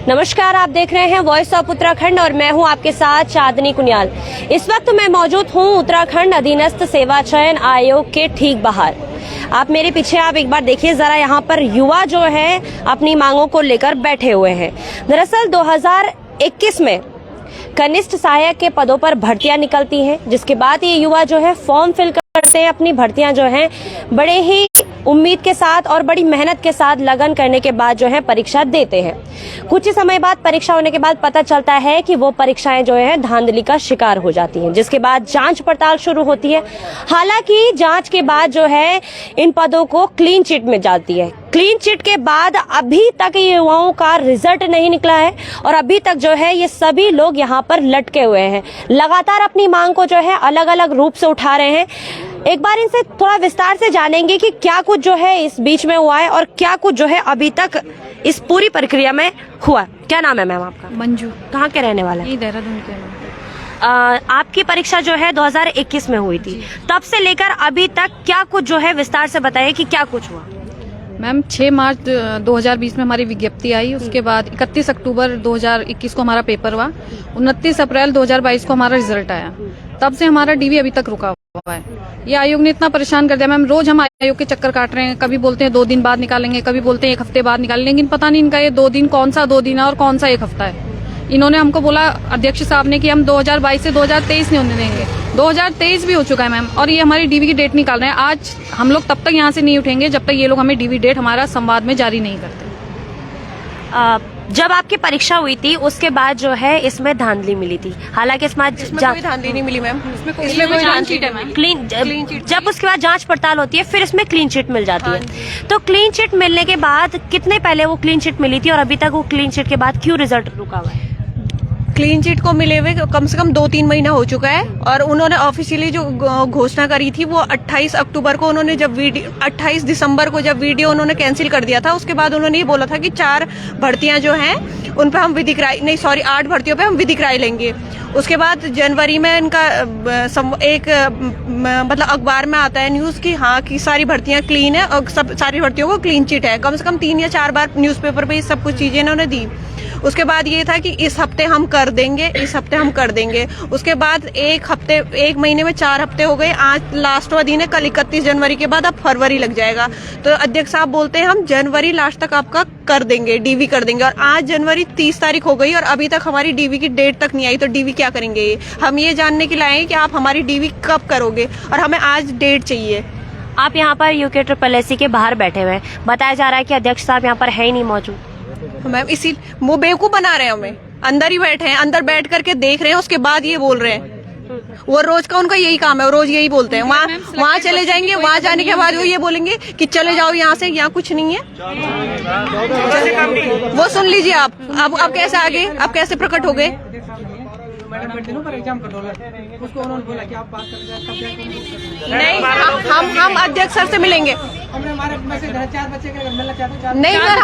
नमस्कार, आप देख रहे हैं वॉइस ऑफ उत्तराखंड और मैं हूं आपके साथ चांदनी कुनियाल। इस वक्त मैं मौजूद हूं उत्तराखंड अधीनस्थ सेवा चयन आयोग के ठीक बाहर। आप मेरे पीछे आप एक बार देखिए जरा, यहाँ पर युवा जो है अपनी मांगों को लेकर बैठे हुए हैं। दरअसल 2021 में कनिष्ठ सहायक के पदों पर भर्तियां निकलती हैं, जिसके बाद ये युवा जो है फॉर्म फिल करते हैं। अपनी भर्तियां जो हैं बड़े ही उम्मीद के साथ और बड़ी मेहनत के साथ लगन करने के बाद जो है परीक्षा देते हैं। कुछ ही समय बाद परीक्षा होने के बाद पता चलता है कि वो परीक्षाएं जो है धांधली का शिकार हो जाती हैं, जिसके बाद जांच पड़ताल शुरू होती है। हालांकि जांच के बाद जो है इन पदों को क्लीन चिट में जाती है। क्लीन चिट के बाद अभी तक ये युवाओं का रिजल्ट नहीं निकला है और अभी तक जो है ये सभी लोग यहाँ पर लटके हुए हैं, लगातार अपनी मांग को जो है अलग अलग रूप से उठा रहे हैं। एक बार इनसे थोड़ा विस्तार से जानेंगे कि क्या कुछ जो है इस बीच में हुआ है और क्या कुछ जो है अभी तक इस पूरी प्रक्रिया में हुआ। क्या नाम है मैम आपका? मंजू। कहाँ के रहने वाले हैं? देहरादून के। आपकी परीक्षा जो है 2021 में हुई थी, तब से लेकर अभी तक क्या कुछ जो है विस्तार से बताइए कि क्या कुछ हुआ। मैम 6 मार्च 2020 में हमारी विज्ञप्ति आई, उसके बाद 31 अक्टूबर 2021 को हमारा पेपर हुआ, 29 अप्रैल 2022 को हमारा रिजल्ट आया। तब से हमारा डीवी अभी तक रुका हुआ है। ये आयोग ने इतना परेशान कर दिया मैम, रोज हम आयोग के चक्कर काट रहे हैं। कभी बोलते हैं 2 दिन बाद निकालेंगे, कभी बोलते हैं 1 हफ्ते बाद निकालेंगे, लेकिन पता नहीं इनका ये 2 दिन कौन सा 2 दिन है और कौन सा 1 हफ्ता है। इन्होंने हमको बोला, अध्यक्ष साहब ने, कि हम 2022 से 2023 नहीं होने देंगे। 2023 भी हो चुका है मैम, और ये हमारी डीवी की डेट निकाल रहे हैं। आज हम लोग तब तक यहाँ से नहीं उठेंगे जब तक ये लोग हमें डीवी डेट हमारा संवाद में जारी नहीं करते। जब आपकी परीक्षा हुई थी उसके बाद जो है इसमें धांधली मिली थी। हालांकि इसमें कोई धांधली नहीं मिली मैम, इसमें कोई धांधली है। क्लीन चिट, जब उसके बाद जांच पड़ताल होती है फिर इसमें क्लीन चिट मिल जाती है। तो क्लीन चिट मिलने के बाद कितने पहले वो क्लीन चिट मिली थी और अभी तक वो क्लीन चिट के बाद क्यों रिजल्ट रुका हुआ है? क्लीन चिट को मिले हुए कम से कम 2-3 महीना हो चुका है, और उन्होंने ऑफिशियली जो घोषणा करी थी वो 28 अक्टूबर को उन्होंने, जब 28 दिसंबर को जब वीडियो उन्होंने कैंसिल कर दिया था, उसके बाद उन्होंने ये बोला था कि 4 भर्तियां जो हैं उन पे हम विधिक राय, नहीं सॉरी 8 भर्तियों पे हम विधिक राय लेंगे। उसके बाद जनवरी में इनका एक मतलब अखबार में आता है न्यूज कि हाँ कि सारी भर्तियां क्लीन है और सब सारी भर्तियों को क्लीन चिट है। कम से कम 3 या 4 बार न्यूज़पेपर पे ये सब कुछ चीजें इन्होंने दी। उसके बाद ये था कि इस हफ्ते हम कर देंगे, इस हफ्ते हम कर देंगे। उसके बाद 1 महीने में 4 हफ्ते हो गए। आज लास्टवा दिन है, कल 31 जनवरी के बाद अब फरवरी लग जाएगा। तो अध्यक्ष साहब बोलते हैं हम जनवरी लास्ट तक आपका कर देंगे, डीवी कर देंगे, और आज जनवरी 30 तारीख हो गई और अभी तक हमारी डीवी की डेट तक नहीं आई। तो डीवी क्या करेंगे ये? हम ये जानने के लिए आए हैं कि आप हमारी डीवी कब करोगे, और हमें आज डेट चाहिए। आप यहाँ पर UKSSC के बाहर बैठे हुए हैं, बताया जा रहा है कि अध्यक्ष साहब यहाँ पर है ही नहीं मौजूद। मैम इसी वो बेवकूफ बना रहे हैं हमें, अंदर ही बैठे हैं, अंदर बैठ करके देख रहे हैं, उसके बाद ये बोल रहे हैं। वो रोज का उनका यही काम है, वो रोज यही बोलते हैं। वहाँ चले जाएंगे, वहाँ जाने के बाद वो ये बोलेंगे कि चले जाओ यहाँ से, यहाँ कुछ नहीं है। वो सुन लीजिए आप। अब कैसे आगे, अब कैसे प्रकट हो गए? नहीं, हम अध्यक्ष सर से मिलेंगे। नहीं सर,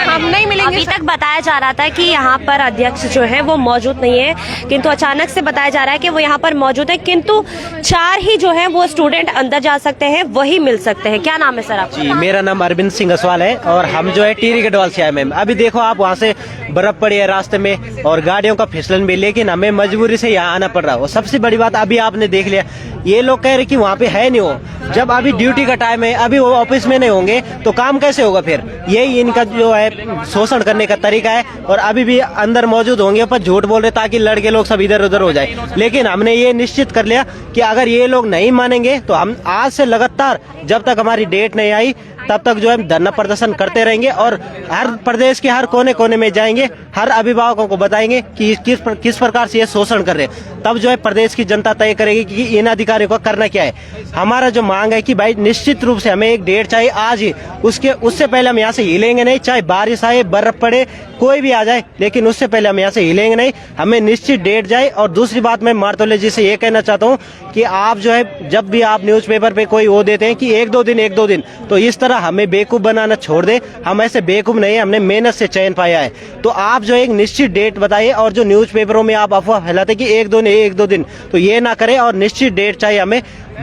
हम नहीं मिलेंगे। अभी तक बताया जा रहा था कि यहाँ पर अध्यक्ष जो है वो मौजूद नहीं है, किंतु अचानक से बताया जा रहा है कि वो यहाँ पर मौजूद है, किंतु 4 ही जो है वो स्टूडेंट अंदर जा सकते हैं, वही मिल सकते हैं। क्या नाम है सर आपका? जी, मेरा नाम अरविंद सिंह असवाल है और हम जो है टिहरी गढ़वाल से आए मैम। अभी देखो आप, वहाँ से बर्फ पड़ी है रास्ते में और गाड़ियों का फिसलन भी, लेकिन हमें मजबूरी से यहाँ आना पड़ रहा है। और सबसे बड़ी बात अभी आपने देख लिया, ये लोग कह रहे कि वहाँ पे है नहीं वो। जब अभी ड्यूटी का टाइम है, अभी वो ऑफिस में नहीं होंगे तो काम कैसे होगा? फिर यही इनका जो है शोषण करने का तरीका है। और अभी भी अंदर मौजूद होंगे पर झूठ बोल रहे ताकि लड़के लोग सब इधर उधर हो जाए। लेकिन हमने ये निश्चित कर लिया कि अगर ये लोग नहीं मानेंगे तो हम आज से लगातार जब तक हमारी डेट नहीं आई तब तक जो है धरना प्रदर्शन करते रहेंगे और हर प्रदेश के हर कोने कोने में जाएंगे, हर अभिभावकों को बताएंगे कि किस प्रकार से ये शोषण कर रहे हैं। तब जो है प्रदेश की जनता तय करेगी कि इन अधिकारियों को करना क्या है। हमारा जो मांग है कि भाई निश्चित रूप से हमें एक डेट चाहिए आज ही, उससे पहले हम यहाँ से हिलेंगे नहीं। चाहे बारिश आए, बर्फ पड़े, कोई भी आ जाए, लेकिन उससे पहले हम यहाँ से हिलेंगे नहीं। हमें निश्चित डेट जाए। और दूसरी बात मैं मारतोले जी से ये कहना चाहता हूँ कि आप जो है जब भी आप न्यूज़पेपर पे कोई वो देते हैं कि 1-2 दिन, तो इस तरह हमें बेवकूफ बनाना छोड़ दे। हम ऐसे बेवकूफ नहीं है, हमने मेहनत से चयन पाया है। तो आप जो एक निश्चित डेट बताइए। और जो न्यूज़पेपरों में आप अफवाह फैलाते कि 1-2 दिन, तो ये ना करें और निश्चित डेट चाहिए हमें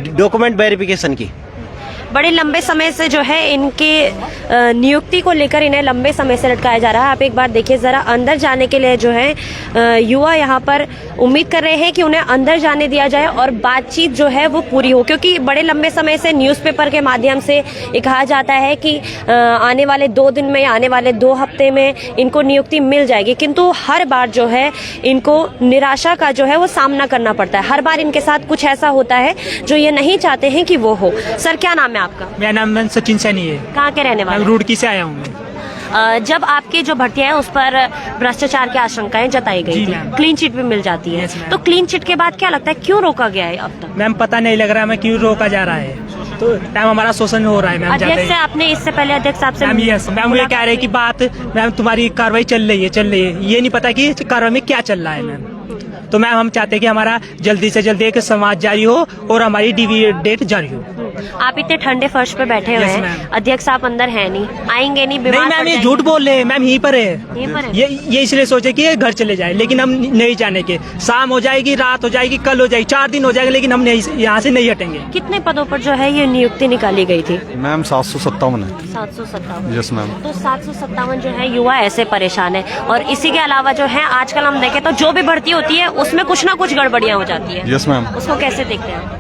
डॉक्यूमेंट वेरिफिकेशन की। बड़े लंबे समय से जो है इनके नियुक्ति को लेकर इन्हें लंबे समय से लटकाया जा रहा है। आप एक बार देखिए जरा, अंदर जाने के लिए जो है युवा यहाँ पर उम्मीद कर रहे हैं कि उन्हें अंदर जाने दिया जाए और बातचीत जो है वो पूरी हो, क्योंकि बड़े लंबे समय से न्यूज़पेपर के माध्यम से ये कहा जाता है कि आने वाले 2 दिन में, आने वाले 2 हफ्ते में इनको नियुक्ति मिल जाएगी, किंतु हर बार जो है इनको निराशा का जो है वो सामना करना पड़ता है। हर बार इनके साथ कुछ ऐसा होता है जो ये नहीं चाहते हैं कि वो हो। सर, क्या नाम है आपका? मेरा नाम सचिन सैनी है। कहाँ के रहने वाले? मैं रुड़की से आया हूँ। जब आपकी जो भर्तियां है उस पर भ्रष्टाचार की आशंकाएं जताई गई थी, क्लीन चिट भी मिल जाती है, तो क्लीन चिट के बाद क्या लगता है क्यों रोका गया है अब तक? मैम पता नहीं लग रहा है क्यों रोका जा रहा है, तो टाइम हमारा शोषण हो रहा है मैम। अध्यक्ष से आपने इससे पहले अध्यक्ष साहब से मैम यस मैम ये कह रहे हैं कि बात मैम तुम्हारी कार्रवाई चल रही है, ये नहीं पता कि कार्रवाई में क्या चल रहा है मैम। तो मैम हम चाहते हैं कि हमारा जल्दी से जल्दी एक समाज जारी हो और हमारी डीवी डेट जारी हो। आप इतने ठंडे फर्श पे बैठे हुए हैं, अध्यक्ष साहब अंदर है नहीं, आएंगे नहीं, बीमार नहीं मैम ये झूठ बोल रहे हैं मैम, यहीं पर है। ये इसलिए सोचे कि ये घर चले जाए, लेकिन हम नहीं जाने के। शाम हो जाएगी, रात हो जाएगी, कल हो जाएगी, 4 दिन हो जाएगा, लेकिन हम यहाँ से नहीं हटेंगे। कितने पदों पर जो है ये नियुक्ति निकाली गई थी? मैम 757 है। 757। Yes ma'am. तो 757 जो है युवा ऐसे परेशान है, और इसी के अलावा जो है आजकल हम देखें तो जो भी भर्ती होती है उसमें कुछ ना कुछ गड़बड़ियां हो जाती है। Yes ma'am. उसको कैसे देखते हैं?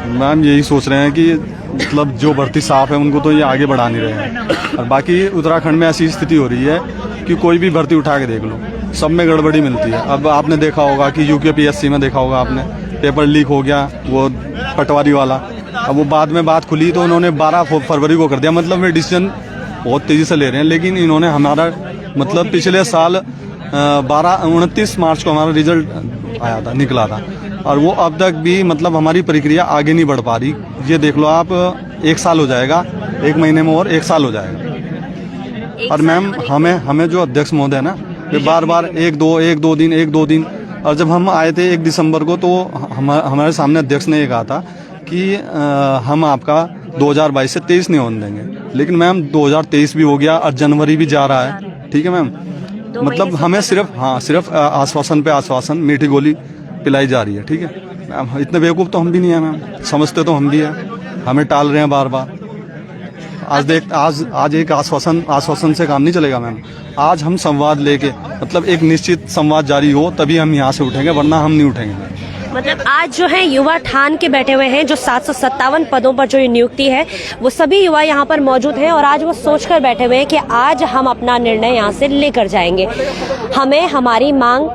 मैम यही सोच रहे हैं कि मतलब जो भर्ती साफ है उनको तो ये आगे बढ़ा नहीं रहे हैं, और बाकी उत्तराखंड में ऐसी स्थिति हो रही है कि कोई भी भर्ती उठा के देख लो, सब में गड़बड़ी मिलती है। अब आपने देखा होगा कि यूकेपीएससी में देखा होगा आपने, पेपर लीक हो गया वो पटवारी वाला। अब वो बाद में बात खुली तो उन्होंने 12 फरवरी को कर दिया, मतलब वे डिसीजन बहुत तेजी से ले रहे हैं। लेकिन इन्होंने हमारा मतलब पिछले साल 29 मार्च को हमारा रिजल्ट आया था, निकला था, और वो अब तक भी मतलब हमारी प्रक्रिया आगे नहीं बढ़ पा रही। ये देख लो आप, 1 साल हो जाएगा, 1 महीने में और 1 साल हो जाएगा। और मैम हमें जो अध्यक्ष महोदय ना, वे बार 1-2 दिन, और जब हम आए थे 1 दिसंबर को, तो हमारे सामने अध्यक्ष ने ये कहा था कि हम आपका 2022 से 23 नहीं होने देंगे। लेकिन मैम 2023 भी हो गया और जनवरी भी जा रहा है, ठीक है मैम। मतलब हमें सिर्फ आश्वासन पे आश्वासन, मीठी गोली पिलाई जा रही है, ठीक है मैम। इतने बेवकूफ़ तो हम भी नहीं है मैम, समझते तो हम भी हैं, हमें टाल रहे हैं बार। आज एक आश्वासन से काम नहीं चलेगा मैम। आज हम संवाद लेके, मतलब एक निश्चित संवाद जारी हो, तभी हम यहाँ से उठेंगे, वरना हम नहीं उठेंगे। मतलब आज जो है युवा ठान के बैठे हुए हैं, जो 757 पदों पर जो ये नियुक्ति है वो सभी युवा यहाँ पर मौजूद हैं, और आज वो सोचकर बैठे हुए हैं कि आज हम अपना निर्णय यहाँ से लेकर जाएंगे। हमें हमारी मांग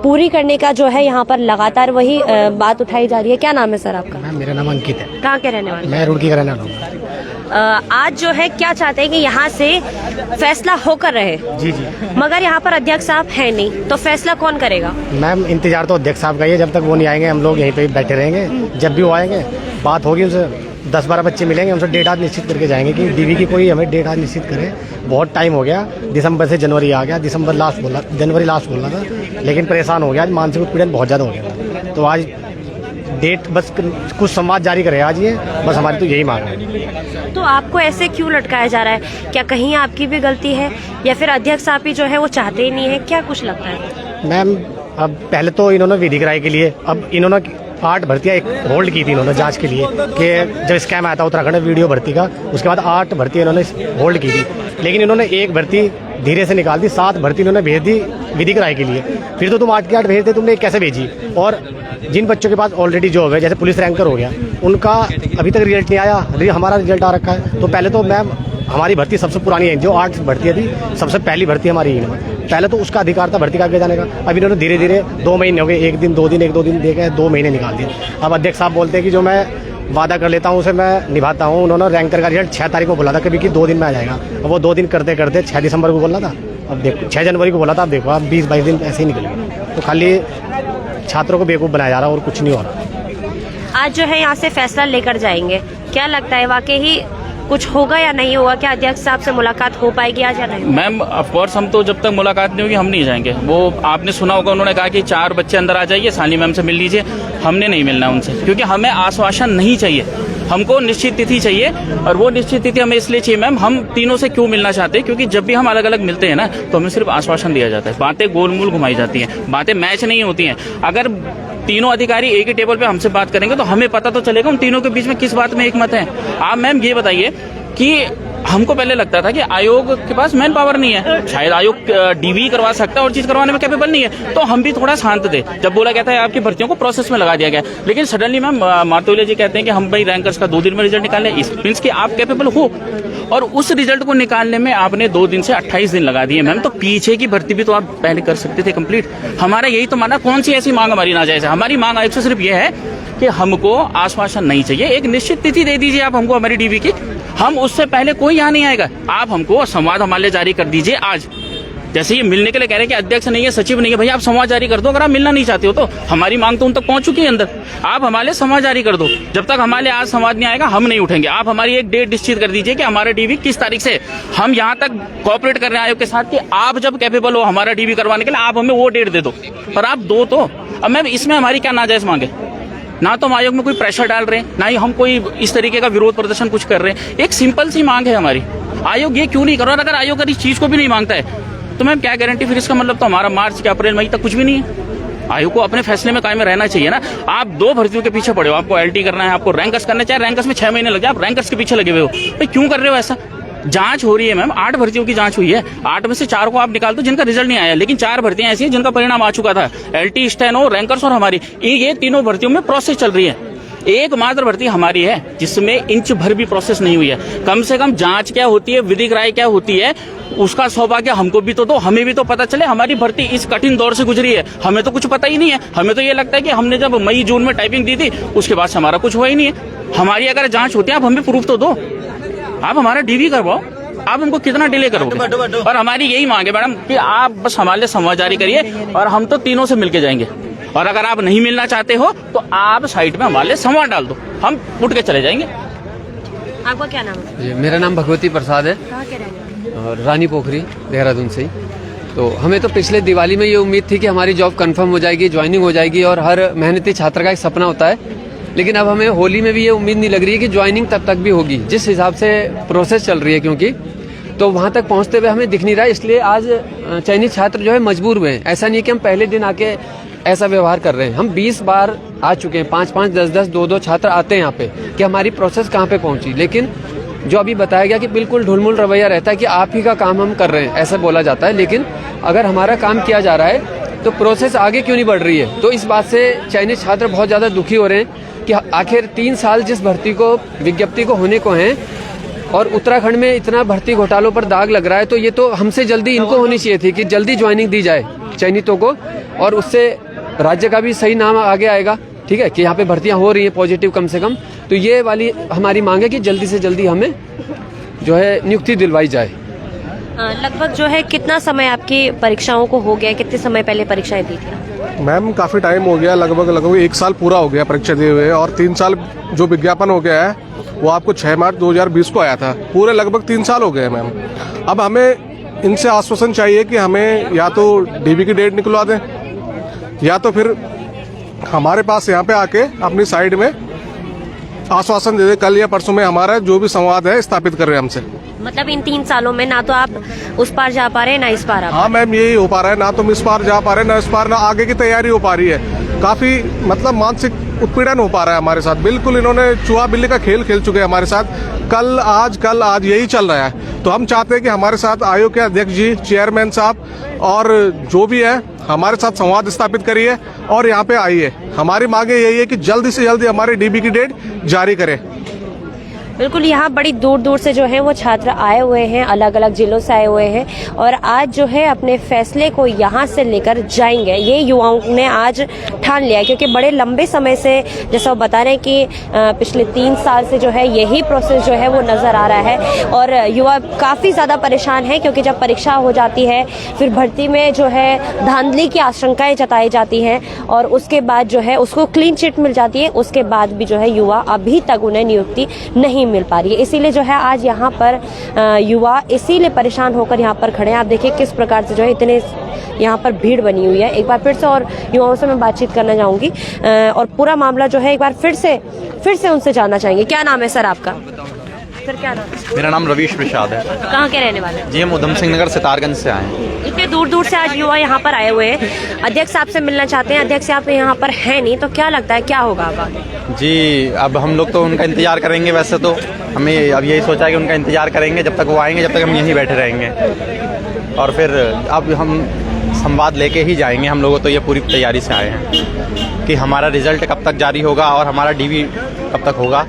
पूरी करने का जो है यहाँ पर लगातार वही बात उठाई जा रही है। क्या नाम है सर आपका? मेरा नाम अंकित है। कहाँ के रहने वाले? मैं रुड़की का रहने वाला हूँ। आज जो है क्या चाहते हैं कि यहाँ से फैसला होकर रहे? जी, मगर यहाँ पर अध्यक्ष साहब है नहीं, तो फैसला कौन करेगा? मैम इंतजार तो अध्यक्ष साहब का ही है, जब तक वो नहीं आएंगे हम लोग यहीं पे बैठे रहेंगे। जब भी वो आएंगे बात होगी, उनसे 10-12 बच्चे मिलेंगे, उनसे डेट आज निश्चित करके जाएंगे कि डीवी की कोई हमें डेट आज निश्चित करे। बहुत टाइम हो गया, दिसंबर से जनवरी आ गया, जनवरी लास्ट बोला था, लेकिन परेशान हो गया। आज मानसिक उत्पीड़न बहुत ज़्यादा हो गया था, तो आज डेट बस कुछ संवाद जारी करे आज, ये बस हमारी तो यही मांग है। तो आपको ऐसे क्यों लटकाया जा रहा है? क्या कहीं आपकी भी गलती है, या फिर अध्यक्ष साहब ही जो है वो चाहते ही नहीं है? क्या कुछ लगता है? मैम अब पहले तो इन्होंने विधिक राय के लिए, अब इन्होंने 8 भर्तियाँ एक होल्ड की थी इन्होंने जांच के लिए, कि जब स्कैम आया था उत्तराखंड में वीडियो भर्ती का, उसके बाद 8 भर्ती इन्होंने होल्ड की थी। लेकिन इन्होंने 1 भर्ती धीरे से निकाल दी, 7 भर्ती इन्होंने भेज दी विधिक राय के लिए। फिर तो तुम 8 की 8 भेज दे, तुमने कैसे भेजी? और जिन बच्चों के पास ऑलरेडी जॉब है, जैसे पुलिस रैंकर हो गया, उनका अभी तक रिजल्ट नहीं आया, हमारा रिजल्ट आ रखा है। तो पहले तो मैम हमारी भर्ती सबसे पुरानी है, जो 8 भर्तियाँ थी, सबसे पहली भर्ती हमारी ही है। पहले तो उसका अधिकार था भर्ती का आगे जाने का। अब इन्होंने धीरे धीरे 2 महीने हो गए, 1 दिन 2 दिन 1-2 दिन देके 2 महीने निकाल दिए। अब अध्यक्ष साहब बोलते हैं कि जो मैं वादा कर लेता हूँ उसे मैं निभाता हूँ। उन्होंने रैंकर का रिजल्ट 6 तारीख को बोला था कभी कि 2 दिन में आ जाएगा, अब वो 2 दिन करते करते 6 दिसंबर को बोला था, अब देखो 6 जनवरी को बोला था, अब देखो अब 20-22 दिन ऐसे ही निकल गए। तो खाली छात्रों को बेवकूफ़ बनाया जा रहा है और कुछ नहीं हो रहा। आज जो है यहाँ से फैसला लेकर जाएंगे, क्या लगता है वाकई ही कुछ होगा या नहीं होगा? क्या अध्यक्ष साहब से मुलाकात हो पाएगी आज या नहीं? मैम ऑफ कोर्स हम तो जब तक मुलाकात नहीं होगी हम नहीं जाएंगे। वो आपने सुना होगा, उन्होंने कहा कि 4 बच्चे अंदर आ जाइए, साली मैम से मिल लीजिए। हमने नहीं मिलना उनसे, क्योंकि हमें आश्वासन नहीं चाहिए। हमको निश्चित तिथि चाहिए, और वो निश्चित तिथि हमें इसलिए चाहिए मैम, हम तीनों से क्यों मिलना चाहते हैं, क्योंकि जब भी हम अलग अलग मिलते हैं ना तो हमें सिर्फ आश्वासन दिया जाता है, बातें गोलमोल घुमाई जाती हैं, बातें मैच नहीं होती हैं। अगर तीनों अधिकारी एक ही टेबल पे हमसे बात करेंगे तो हमें पता तो चलेगा उन तीनों के बीच में किस बात में एक मत है। आप मैम ये बताइए कि हमको पहले लगता था कि आयोग के पास मैन पावर नहीं है, शायद आयोग डीवी करवा सकता है और चीज करवाने में कैपेबल नहीं है, तो हम भी थोड़ा शांत थे जब बोला गया था आपकी भर्तियों को प्रोसेस में लगा दिया गया। लेकिन सडनली मैम मारतोलिया जी कहते हैं कि हम भाई रैंकर्स का 2 दिन में रिजल्ट निकालने, इस मीन्स कि आप कैपेबल हो, और उस रिजल्ट को निकालने में आपने 2 दिन से 28 दिन लगा दिए मैम। तो पीछे की भर्ती भी तो आप पहले कर सकते थे कंप्लीट। हमारा यही तो माना, कौन सी ऐसी मांग हमारी नाजायज है? हमारी मांग आयोग से सिर्फ ये है कि हमको आश्वासन नहीं चाहिए, एक निश्चित तिथि दे दीजिए आप हमको हमारी डीवी की, हम उससे पहले कोई यहाँ नहीं आएगा। आप हमको संवाद हमारे जारी कर दीजिए आज, जैसे ये मिलने के लिए कह रहे हैं कि अध्यक्ष नहीं है, सचिव नहीं है, भैया आप संवाद जारी कर दो। अगर आप मिलना नहीं चाहते हो तो हमारी मांग तो उन तक पहुंच चुकी है अंदर, आप हमारे संवाद जारी कर दो। जब तक हमारे आज संवाद नहीं आएगा हम नहीं उठेंगे। आप हमारी एक डेट निश्चित कर दीजिए कि हमारा डीवी किस तारीख से, हम यहाँ तक कोऑपरेट कर रहे हैं आयोग के साथ कि आप जब कैपेबल हो हमारा डीवी करवाने के लिए, आप हमें वो डेट दे दो, पर आप दो तो। अब मैम इसमें हमारी क्या नाजायज मांग है? ना तो हम आयोग में कोई प्रेशर डाल रहे हैं, ना ही हम कोई इस तरीके का विरोध प्रदर्शन कुछ कर रहे हैं। एक सिंपल सी मांग है हमारी, आयोग ये क्यों नहीं कर रहा? अगर आयोग अगर इस चीज को भी नहीं मांगता है तो मैम क्या गारंटी, फिर इसका मतलब तो हमारा मार्च के अप्रैल मई तक कुछ भी नहीं है। आयोग को अपने फैसले में कायम रहना चाहिए ना। आप 2 भर्तियों के पीछे पड़े हो, आपको एलटी करना है, आपको रैंकर्स करना है, चाहे रैंकर्स में 6 महीने लग जाए, आप रैंकर्स के पीछे लगे हुए हो, भाई क्यों कर रहे हो ऐसा? जांच हो रही है मैम, 8 भर्तियों की जांच हुई है, 8 में से 4 को आप निकाल दो जिनका रिजल्ट नहीं आया, लेकिन 4 भर्तियां ऐसी हैं जिनका परिणाम आ चुका था, एलटी, स्टेनो, रैंकर्स और हमारी, ये तीनों भर्तियों में प्रोसेस चल रही है। एकमात्र भर्ती हमारी है जिसमें इंच भर भी प्रोसेस नहीं हुई है। कम से कम जांच क्या होती है, विधिक राय क्या होती है, उसका सौभाग्य हमको भी तो दो, हमें भी तो पता चले। हमारी भर्ती इस कठिन दौर से गुजरी है, हमें तो कुछ पता ही नहीं है। हमें तो ये लगता है कि हमने जब मई जून में टाइपिंग दी थी उसके बाद से हमारा कुछ हुआ ही नहीं है। हमारी अगर जांच होती है, आप हमें प्रूफ तो दो, आप हमारा डीवी करवाओ, आप हमको कितना डिले करोगे? और हमारी यही मांग है मैडम कि आप बस हमारे संवाद जारी करिए और हम तो तीनों से मिलके जाएंगे, और अगर आप नहीं मिलना चाहते हो तो आप साइड में हमारे संवाद डाल दो, हम उठ के चले जाएंगे। आपका क्या नाम है? जी, मेरा नाम भगवती प्रसाद है, कहाँ के रहने वाले? और रानी पोखरी देहरादून से ही। तो हमें तो पिछले दिवाली में ये उम्मीद थी कि हमारी जॉब कंफर्म हो जाएगी, ज्वाइनिंग हो जाएगी, और हर मेहनती छात्र का एक सपना होता है। लेकिन अब हमें होली में भी ये उम्मीद नहीं लग रही है कि ज्वाइनिंग तब तक भी होगी, जिस हिसाब से प्रोसेस चल रही है, क्योंकि तो वहाँ तक पहुँचते हुए हमें दिख नहीं रहा है। इसलिए आज चयनित छात्र जो है मजबूर हुए हैं। ऐसा नहीं है कि हम पहले दिन आके ऐसा व्यवहार कर रहे हैं, हम 20 बार आ चुके हैं, 5-5, 10-10, 2-2 छात्र आते हैं यहाँ पे कि हमारी प्रोसेस कहाँ पे पहुँची। लेकिन जो अभी बताया गया कि बिल्कुल ढुलमुल रवैया रहता है कि आप ही का काम हम कर रहे हैं, ऐसा बोला जाता है। लेकिन अगर हमारा काम किया जा रहा है तो प्रोसेस आगे क्यों नहीं बढ़ रही है? तो इस बात से चयनित छात्र बहुत ज़्यादा दुखी हो रहे हैं कि आखिर 3 साल जिस भर्ती को, विज्ञप्ति को होने को हैं, और उत्तराखंड में इतना भर्ती घोटालों पर दाग लग रहा है, तो ये तो हमसे जल्दी इनको होनी चाहिए थी कि जल्दी ज्वाइनिंग दी जाए चयनितों को, और उससे राज्य का भी सही नाम आगे आएगा। ठीक है कि यहाँ पे भर्तियां हो रही हैं पॉजिटिव कम से कम। तो ये वाली हमारी मांग है कि जल्दी से जल्दी हमें जो है नियुक्ति दिलवाई जाए। लगभग जो है कितना समय आपकी परीक्षाओं को हो गया, कितने समय पहले परीक्षाएं दी थी? मैम काफ़ी टाइम हो गया, लगभग 1 साल पूरा हो गया परीक्षा दिए हुए, और 3 साल जो विज्ञापन हो गया है वो आपको 6 मार्च 2020 को आया था, पूरे लगभग 3 साल हो गए मैम। अब हमें इनसे आश्वासन चाहिए कि हमें या तो डीवी की डेट निकलवा दें, या तो फिर हमारे पास यहाँ पे आके अपनी साइड में आश्वासन दे दे। कल या परसों में हमारा जो भी संवाद है स्थापित कर रहे हैं हमसे। मतलब इन 3 सालों में ना तो आप उस पार जा पा रहे हैं, ना इस पार। हाँ मैम, यही हो पा रहा है, ना तुम इस पार जा पा रहे, ना इस पार, ना आगे की तैयारी हो पा रही है। काफी मतलब मानसिक उत्पीड़न हो पा रहा है हमारे साथ। बिल्कुल इन्होंने चूहा बिल्ली का खेल खेल चुके हैं हमारे साथ। कल आज यही चल रहा है। तो हम चाहते हैं कि हमारे साथ आयोग के अध्यक्ष जी, चेयरमैन साहब और जो भी है हमारे साथ संवाद स्थापित करिए और यहाँ पे आइए। हमारी मांगे यही है कि जल्दी से जल्दी हमारी डीबी की डेट जारी करें। बिल्कुल, यहाँ बड़ी दूर दूर से जो है वो छात्र आए हुए हैं, अलग अलग जिलों से आए हुए हैं और आज जो है अपने फैसले को यहाँ से लेकर जाएंगे। ये युवाओं ने आज ठान लिया है, क्योंकि बड़े लंबे समय से जैसा वो बता रहे हैं कि पिछले 3 साल से जो है यही प्रोसेस जो है वो नजर आ रहा है और युवा काफी ज्यादा परेशान है, क्योंकि जब परीक्षा हो जाती है फिर भर्ती में जो है धांधली की आशंकाएं जताई जाती हैं और उसके बाद जो है उसको क्लीन चिट मिल जाती है। उसके बाद भी जो है युवा अभी तक उन्हें नियुक्ति नहीं मिल पा रही है। इसीलिए जो है आज यहाँ पर युवा इसीलिए परेशान होकर यहाँ पर खड़े हैं। आप देखिए किस प्रकार से जो है इतने यहाँ पर भीड़ बनी हुई है। एक बार फिर से और युवाओं से मैं बातचीत करना चाहूँगी और पूरा मामला जो है एक बार फिर से उनसे जानना चाहेंगे। क्या नाम है सर आपका? सर क्या नाम है? मेरा नाम रवीश प्रसाद है। कहाँ के रहने वाले हैं? जी हम उधम सिंह नगर सितारगंज से आए हैं। इतने दूर दूर से आज युवा यहाँ पर आए हुए हैं। अध्यक्ष साहब से मिलना चाहते हैं। अध्यक्ष साहब यहाँ पर है नहीं, तो क्या लगता है क्या होगा अब आगे? जी अब हम लोग तो उनका इंतजार करेंगे। वैसे तो हमें अब यही सोचा कि उनका इंतजार करेंगे जब तक वो आएंगे, जब तक हम यहीं बैठे रहेंगे और फिर अब हम संवाद लेके ही जाएंगे। हम लोगों तो ये पूरी तैयारी से आए हैं कि हमारा रिजल्ट कब तक जारी होगा और हमारा डीवी कब तक होगा,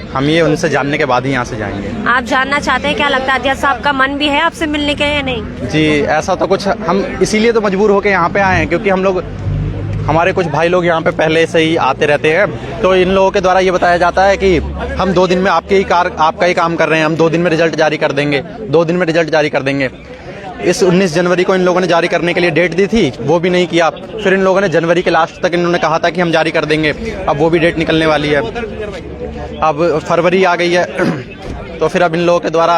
हम ये उनसे जानने के बाद ही यहाँ से जाएंगे। आप जानना चाहते हैं, क्या लगता है अध्यक्ष साहब का मन भी है आपसे मिलने के या नहीं? जी ऐसा तो कुछ हम इसीलिए तो मजबूर होकर यहाँ पे आए हैं क्योंकि हम लोग हमारे कुछ भाई लोग यहाँ पे पहले से ही आते रहते हैं, तो इन लोगों के द्वारा ये बताया जाता है कि हम 2 दिन में आपका ही काम कर रहे हैं, हम 2 दिन में रिजल्ट जारी कर देंगे, 2 दिन में रिजल्ट जारी कर देंगे। इस 19 जनवरी को इन लोगों ने जारी करने के लिए डेट दी थी, वो भी नहीं किया। फिर इन लोगों ने जनवरी के लास्ट तक इन्होंने कहा था कि हम जारी कर देंगे, अब वो भी डेट निकलने वाली है। अब फरवरी आ गई है तो फिर अब इन लोगों के द्वारा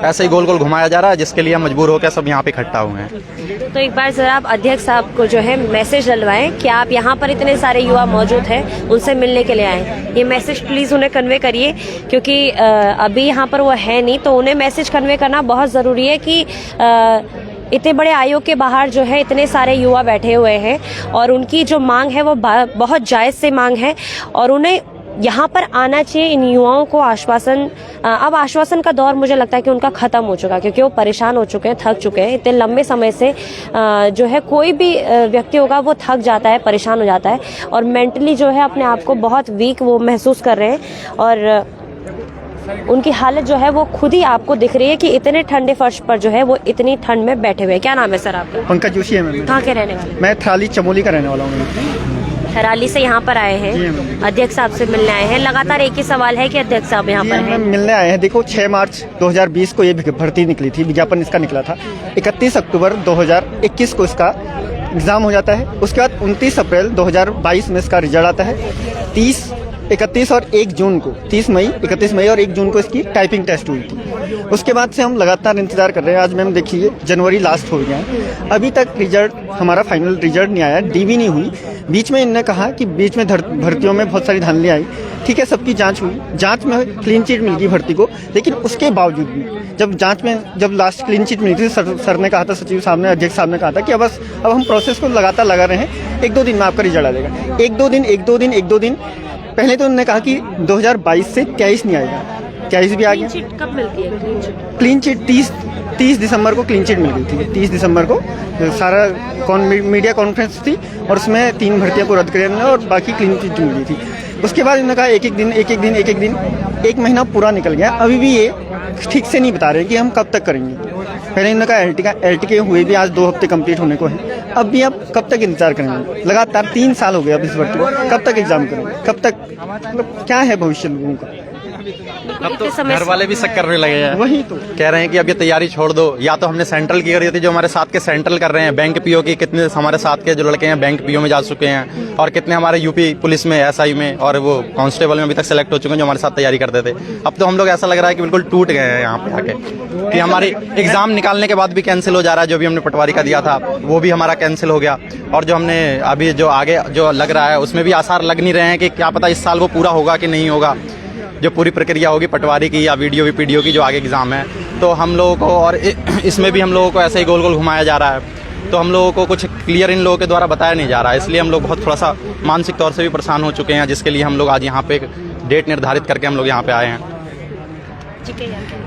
ऐसे ही गोल गोल घुमाया जा रहा है, जिसके लिए हम मजबूर होकर सब यहाँ पे इकट्ठा हुए हैं। तो एक बार जरा आप अध्यक्ष साहब को जो है मैसेज डलवाएं कि आप यहाँ पर इतने सारे युवा मौजूद हैं, उनसे मिलने के लिए आए। ये मैसेज प्लीज उन्हें कन्वे करिए क्योंकि अभी यहाँ पर वो है नहीं, तो उन्हें मैसेज कन्वे करना बहुत जरूरी है कि इतने बड़े आयोग के बाहर जो है इतने सारे युवा बैठे हुए हैं और उनकी जो मांग है वो बहुत जायज से मांग है और उन्हें यहाँ पर आना चाहिए। इन युवाओं को अब आश्वासन का दौर मुझे लगता है कि उनका खत्म हो चुका है क्योंकि वो परेशान हो चुके हैं, थक चुके हैं। इतने लंबे समय से जो है कोई भी व्यक्ति होगा वो थक जाता है, परेशान हो जाता है और मेंटली जो है अपने आप को बहुत वीक वो महसूस कर रहे हैं और उनकी हालत जो है वो खुद ही आपको दिख रही है कि इतने ठंडे फर्श पर जो है वो इतनी ठंड में बैठे हुए हैं। क्या नाम है सर आपका? पंकज जोशी है मैम। कहाँ के रहने वाले? मैं थराली चमोली का रहने वाला हूँ। थराली से यहाँ पर आए हैं, अध्यक्ष साहब से मिलने आए हैं। लगातार एक ही सवाल है कि अध्यक्ष साहब यहाँ पर हैं। मिलने आए हैं। देखो 6 मार्च 2020 को ये भर्ती निकली थी, विज्ञापन इसका निकला था। 31 अक्टूबर 2021 को इसका एग्जाम हो जाता है। उसके बाद 29 अप्रैल 2022 में इसका रिजल्ट आता है। 31 और 1 जून को 31 मई और 1 जून को इसकी टाइपिंग टेस्ट हुई थी। उसके बाद से हम लगातार इंतजार कर रहे हैं। आज मैम देखिए जनवरी लास्ट हो गया है, अभी तक रिजल्ट हमारा फाइनल रिजल्ट नहीं आया, डीवी नहीं हुई। बीच में इन्होंने कहा कि बीच में भर्तियों में बहुत सारी धांधलियाँ आई। ठीक है, सबकी जांच हुई, जांच में क्लीन चिट मिल गई भर्ती को, लेकिन उसके बावजूद भी जब लास्ट क्लीन चिट मिली थी, सर ने कहा था, सचिव साहब ने, अध्यक्ष साहब ने कहा था कि अब हम प्रोसेस को लगातार लगा रहे हैं, 1-2 दिन में आपका रिजल्ट आ जाएगा। 1-2 दिन पहले तो उन्होंने कहा कि 2022 से 23 नहीं आएगा, 23 भी आ गया। कब मिलती है क्लीन चिट? 30 दिसंबर को क्लीन चिट मिल गई थी। 30 दिसंबर को सारा मीडिया कॉन्फ्रेंस थी और उसमें 3 भर्तियों को रद्द करने और बाकी क्लीन चिट मिल गई थी। उसके बाद इन्होंने कहा एक एक दिन 1 महीना पूरा निकल गया, अभी भी ये ठीक से नहीं बता रहे कि हम कब तक करेंगे। पहले इन्होंने कहा एलटी हुए भी आज 2 हफ्ते कंप्लीट होने को है, अब भी आप कब तक इंतजार करेंगे? लगातार 3 साल हो गए अब इस भर्ती को, कब तक एग्जाम करेंगे? कब तक? मतलब क्या है भविष्य लोगों का? अब तो घर वाले भी शक करने लगे हैं, वही तो कह रहे हैं कि अब ये तैयारी छोड़ दो। या तो हमने सेंट्रल की करी थी, जो हमारे साथ के सेंट्रल कर रहे हैं, बैंक पीओ की कितने हमारे साथ के जो लड़के हैं बैंक पीओ में जा चुके हैं और कितने हमारे यूपी पुलिस में, एसआई में और वो कांस्टेबल में अभी तक सेलेक्ट हो चुके हैं जो हमारे साथ तैयारी करते थे। अब तो हम लोग ऐसा लग रहा है कि बिल्कुल टूट गए हैं यहाँ पे आके, कि हमारी एग्जाम निकालने के बाद भी कैंसिल हो जा रहा है। जो भी हमने पटवारी का दिया था वो भी हमारा कैंसिल हो गया और जो हमने अभी जो आगे जो लग रहा है उसमें भी आसार लग नहीं रहे हैं कि क्या पता इस साल वो पूरा होगा कि नहीं होगा। जो पूरी प्रक्रिया होगी पटवारी की या वीडियो पीडीओ की जो आगे एग्जाम है, तो हम लोगों को और इसमें भी हम लोगों को ऐसे ही गोल गोल घुमाया जा रहा है, तो हम लोगों को कुछ क्लियर इन लोगों के द्वारा बताया नहीं जा रहा है। इसलिए हम लोग बहुत थोड़ा सा मानसिक तौर से भी परेशान हो चुके हैं, जिसके लिए हम लोग आज यहाँ पे डेट निर्धारित करके हम लोग यहाँ पे आए हैं।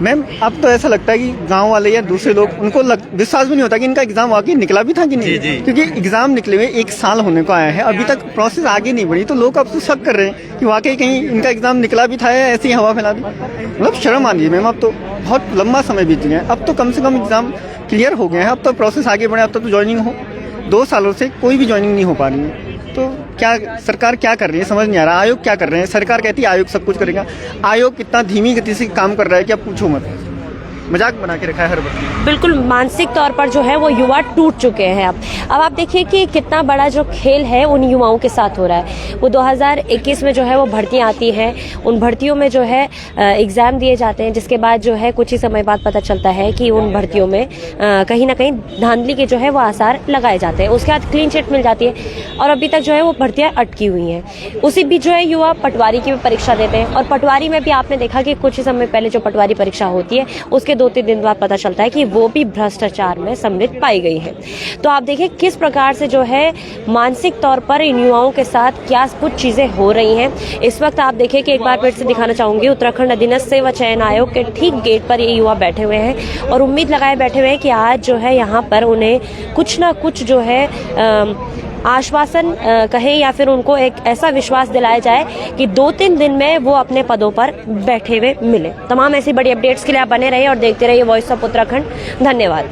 मैम अब तो ऐसा लगता है कि गांव वाले या दूसरे लोग, उनको विश्वास भी नहीं होता कि इनका एग्जाम वाकई निकला भी था कि नहीं। जी। क्योंकि एग्जाम निकले हुए 1 साल होने को आया है, अभी तक प्रोसेस आगे नहीं बढ़ी, तो लोग अब तो शक कर रहे हैं कि वाकई कहीं इनका एग्जाम निकला भी था या ऐसी हवा फैला दी। मतलब शर्म आ रही है मैम, अब तो बहुत लंबा समय बीत गया है, अब तो कम से कम एग्जाम क्लियर हो गए हैं, अब तो प्रोसेस आगे बढ़े, अब तो ज्वाइनिंग हो। 2 सालों से कोई भी ज्वाइनिंग नहीं हो पा रही है, तो क्या सरकार क्या कर रही है समझ नहीं आ रहा। आयोग क्या कर रहे हैं? सरकार कहती है आयोग सब कुछ करेगा, आयोग कितना धीमी गति से काम कर रहा है कि आप पूछो मत। मजाक बना के रखा है हर वक्त। बिल्कुल मानसिक तौर पर जो है वो युवा टूट चुके हैं। अब आप देखिए कि कितना बड़ा जो खेल है उन युवाओं के साथ हो रहा है। वो 2021 में जो है वो भर्तियां आती हैं, उन भर्तियों में जो है एग्जाम दिए जाते हैं, जिसके बाद जो है कुछ ही समय बाद पता चलता है कि उन भर्तियों में कहीं ना कहीं धांधली के जो है वो आसार लगाए जाते हैं। उसके बाद क्लीन चिट मिल जाती है और अभी तक जो है वो भर्तियां अटकी हुई हैं। उसी बीच जो है युवा पटवारी की भी परीक्षा देते हैं और पटवारी में भी आपने देखा कि कुछ ही समय पहले जो पटवारी परीक्षा होती है उसके 2-3 दिन बाद पता चलता है कि वो भी भ्रष्टाचार में सम्मिलित पाई गई है। तो आप देखिए किस प्रकार से जो है मानसिक तौर पर इन युवाओं के साथ क्या कुछ चीजें हो रही हैं। इस वक्त आप देखिए कि एक बार फिर से दिखाना चाहूंगी, उत्तराखंड अधीनस्थ सेवा चयन आयोग के ठीक गेट पर ये युवा बैठे हुए हैं और उम्मीद लगाए बैठे हुए हैं कि आज जो है यहाँ पर उन्हें कुछ ना कुछ जो है आश्वासन कहें या फिर उनको एक ऐसा विश्वास दिलाया जाए कि 2-3 दिन में वो अपने पदों पर बैठे हुए मिले। तमाम ऐसी बड़ी अपडेट्स के लिए आप बने रहिए और देखते रहिए वॉइस ऑफ उत्तराखंड। धन्यवाद।